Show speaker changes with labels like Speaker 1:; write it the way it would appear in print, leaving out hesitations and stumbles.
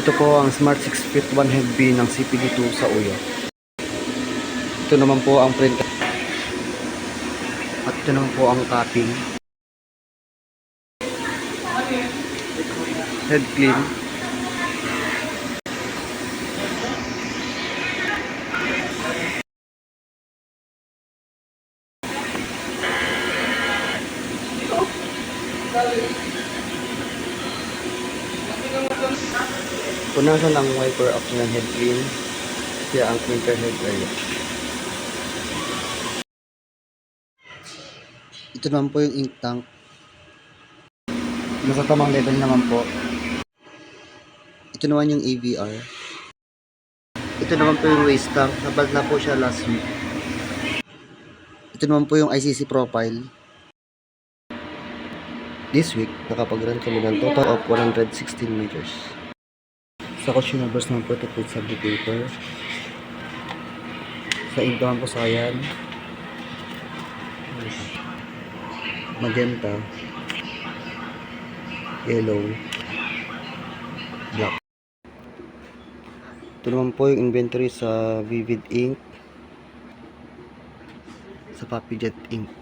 Speaker 1: Ito po ang Smart 6 Fit 1 Head B ng CPD2 sa Uyo. Ito naman po ang print. At ito naman po ang capping. Head clean. Punasan ang wiper after ng head clean. Kaya ang printer head area. Ito naman po yung ink tank. Nasa tamang level naman po. Ito naman yung AVR. Ito naman po yung waste tank. Nabag na po siya last week. Ito naman po yung ICC profile. This week, nakapag-run kami ng total of 116 meters. Sa consumables naman po ito po sa paper. Sa ink naman po cyan, magenta, yellow, black. Ito naman po yung inventory sa Vivid Ink, sa Puppy Jet Ink.